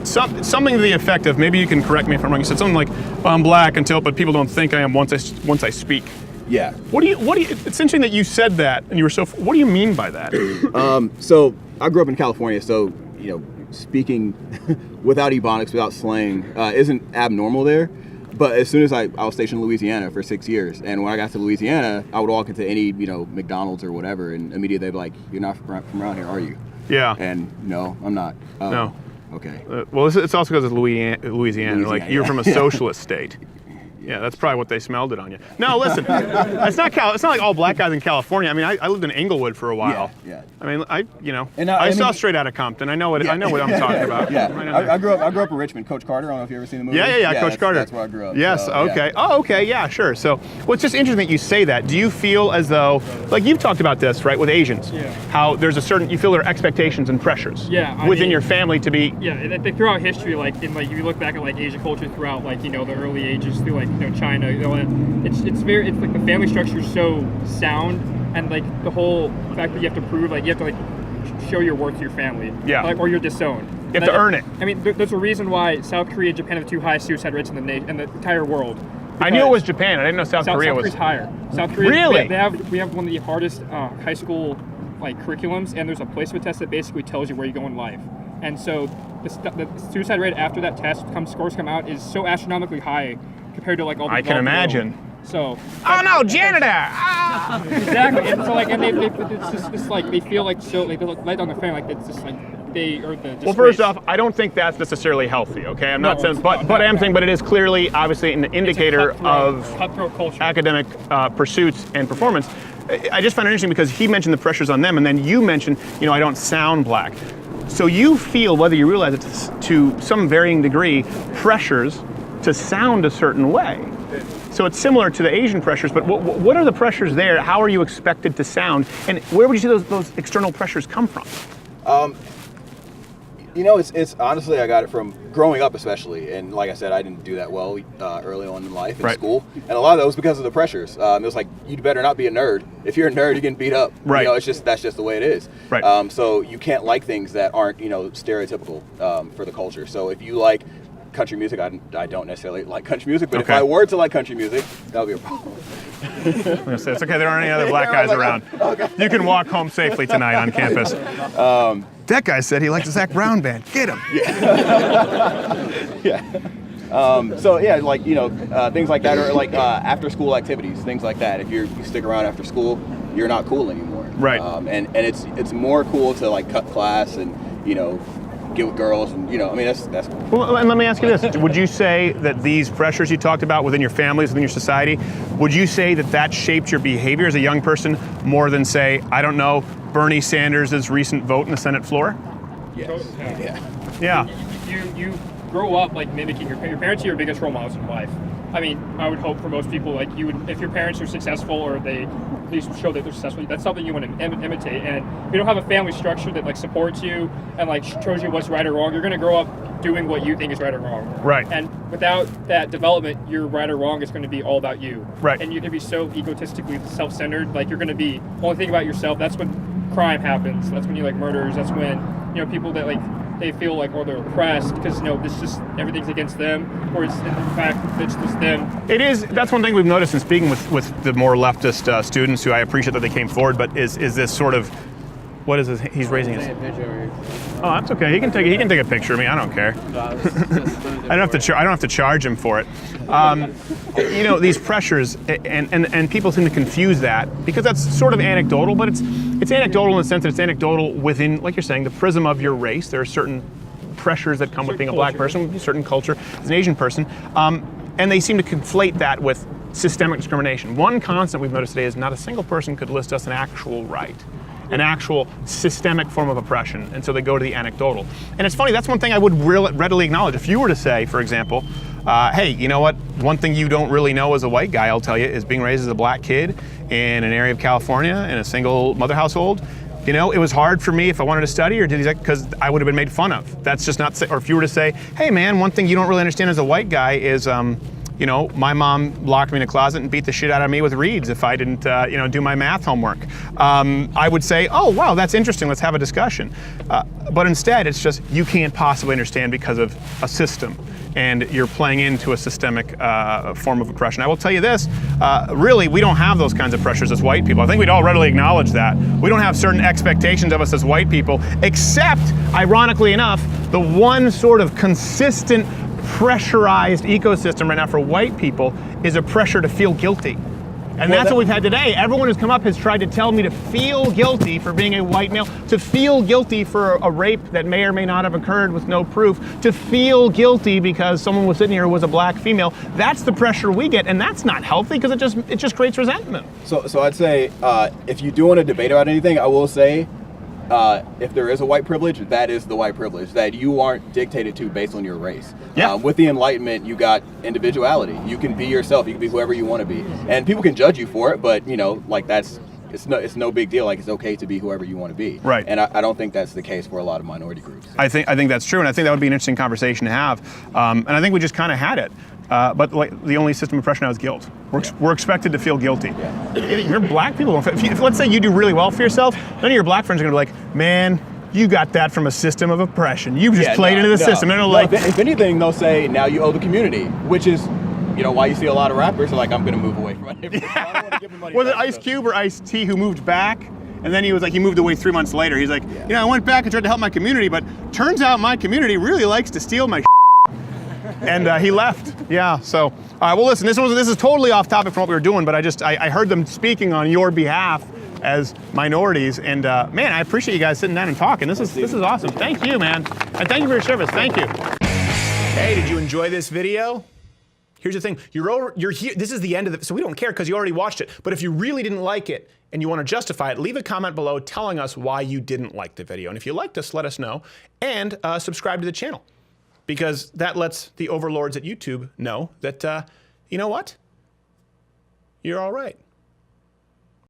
something to the effect of, maybe you can correct me if I'm wrong. You said something like, "I'm black but people don't think I am once I speak." Yeah. What do you? It's interesting that you said that, and you were so. What do you mean by that? So I grew up in California, so speaking without ebonics, without slang, isn't abnormal there. But as soon as I was stationed in Louisiana for 6 years, and when I got to Louisiana, I would walk into any McDonald's or whatever, and immediately they'd be like, "You're not from around here, are you?" Yeah. And no, I'm not. No. Okay. Well, it's also because of Louisiana. Like you're from a yeah. socialist state. Yeah, that's probably what they smelled it on you. No, listen, it's not like all black guys in California. I mean, I lived in Inglewood for a while. Yeah. I mean, I I saw mean- Straight Outta Compton. I know what I'm talking about. Yeah. Right on there. I grew up in Richmond. Coach Carter. I don't know if you ever seen the movie. Yeah, Coach Carter. That's where I grew up. Yes. so, Okay. Yeah. Oh, okay. Yeah. Sure. So, well, it's just interesting that you say that. Do you feel as though, like you've talked about this, right, with Asians? Yeah. How there's you feel there are expectations and pressures. Yeah, I within mean- your family to be. Yeah, and throughout history, if you look back at Asian culture throughout the early ages, through China, it's like the family structure is so sound, and the whole fact that you have to prove you have to show your worth to your family. Yeah. Or you're disowned. You have to earn it. I mean, there's a reason why South Korea and Japan are the two highest suicide rates in the entire world. I knew it was Japan. I didn't know South Korea was. Korea's higher. South Korea. Really? We have one of the hardest high school curriculums, and there's a placement test that basically tells you where you go in life. And so the suicide rate after that test scores come out is so astronomically high compared to all the I can developed imagine. world. So. Oh no, janitor! Ah! Exactly. And so and it's just this they feel so they look light on the family it's just they are the. Well, first off, I don't think that's necessarily healthy. Okay, I'm not saying, but I am saying, but it is clearly, obviously, an indicator of cutthroat culture, academic pursuits and performance. I just find it interesting because he mentioned the pressures on them, and then you mentioned, I don't sound black. So you feel, whether you realize it to some varying degree, pressures to sound a certain way. So it's similar to the Asian pressures, but what are the pressures there? How are you expected to sound? And where would you see those external pressures come from? It's honestly, I got it from growing up, especially, and like I said, I didn't do that well early on in life in school, and a lot of that was because of the pressures. It was like, you better not be a nerd. If you're a nerd, you're getting beat up. Right. That's just the way it is. Right. So you can't like things that aren't stereotypical for the culture. So if you like country music, I don't necessarily like country music, but if I were to like country music, that would be a problem. I'm gonna say, it's okay, there aren't any other black guys around. Okay. You can walk home safely tonight on campus. That guy said he liked the Zach Brown band. Get him. Yeah. So yeah, things like that, or after school activities, things like that. If you stick around after school, you're not cool anymore. Right. And it's more cool to cut class and get with girls and that's cool. Well, and let me ask you this: would you say that these pressures you talked about within your families, within your society, would you say that shaped your behavior as a young person more than, say, I don't know, Bernie Sanders' recent vote in the Senate floor? Yes. Yeah. You grow up mimicking your parents are your biggest role models in life. I mean, I would hope for most people if your parents are successful or they at least show that they're successful, that's something you want to imitate. And if you don't have a family structure that supports you and shows you what's right or wrong, you're going to grow up doing what you think is right or wrong. Right. And without that development, your right or wrong is going to be all about you. Right. And you're going to be so egotistically self-centered, you're going to be only thinking about yourself. That's when crime happens. That's when you murders. That's when people that they feel like, or they're oppressed because, you know, it's just everything's against them, or it's in fact it's just them. It is. That's one thing we've noticed in speaking with the more leftist students, who I appreciate that they came forward. But is this sort of, what is this? He's raising his. Oh, that's okay. He can take a picture of me. I don't care. I don't have to charge him for it. You know, these pressures, and people seem to confuse that because that's sort of anecdotal, but it's anecdotal in the sense that it's anecdotal within, like you're saying, the prism of your race. There are certain pressures that come with being a black person, with a certain culture, as an Asian person, and they seem to conflate that with systemic discrimination. One constant we've noticed today is not a single person could list us an actual right, an actual systemic form of oppression, and so they go to the anecdotal. And it's funny, that's one thing I would readily acknowledge. If you were to say, for example, hey, you know what, one thing you don't really know as a white guy, I'll tell you, is being raised as a black kid in an area of California in a single mother household. You know, it was hard for me if I wanted to study, or did he, because I would have been made fun of. That's just not, or if you were to say, hey man, one thing you don't really understand as a white guy is, you know, my mom locked me in a closet and beat the shit out of me with reeds if I didn't, you know, do my math homework. I would say, oh, wow, that's interesting. Let's have a discussion. But instead, it's just you can't possibly understand because of a system, and you're playing into a systemic form of oppression. I will tell you this, really, we don't have those kinds of pressures as white people. I think we'd all readily acknowledge that. We don't have certain expectations of us as white people, except, ironically enough, the one sort of consistent pressurized ecosystem right now for white people is a pressure to feel guilty. And that's what we've had today. Everyone who's come up has tried to tell me to feel guilty for being a white male, to feel guilty for a rape that may or may not have occurred with no proof, to feel guilty because someone was sitting here who was a black female. That's the pressure we get, and that's not healthy because it just creates resentment. So I'd say if you do want to debate about anything, I will say if there is a white privilege, that is the white privilege, that you aren't dictated to based on your race. Yeah. With the Enlightenment, you got individuality. You can be yourself. You can be whoever you want to be. And people can judge you for it, but, you know, like it's no big deal. Like, it's okay to be whoever you want to be. Right. And I don't think that's the case for a lot of minority groups. I think that's true, and I think that would be an interesting conversation to have. And I think we just kind of had it. But like the only system of oppression now is guilt. We're expected to feel guilty. Yeah. You're black people. If let's say you do really well for yourself, none of your black friends are gonna be like, man, you got that from a system of oppression. You just played into the system. They're like, if anything, they'll say now you owe the community, which is, you know, why you see a lot of rappers are like, I'm gonna move away from it. I don't want to give them money. Was it Ice Cube or Ice-T who moved back? And then he moved away 3 months later. He's like, you know, I went back and tried to help my community, but turns out my community really likes to steal my and he left. Yeah, so, all right, well listen, this is totally off topic from what we were doing, but I heard them speaking on your behalf as minorities, and man, I appreciate you guys sitting down and talking. This is awesome. Thank you, man. And thank you for your service. Thank you. Hey, did you enjoy this video? Here's the thing, you're here, this is the end of it, so we don't care because you already watched it, but if you really didn't like it and you want to justify it, leave a comment below telling us why you didn't like the video. And if you liked us, let us know, and subscribe to the channel, because that lets the overlords at YouTube know that, you know what? You're all right.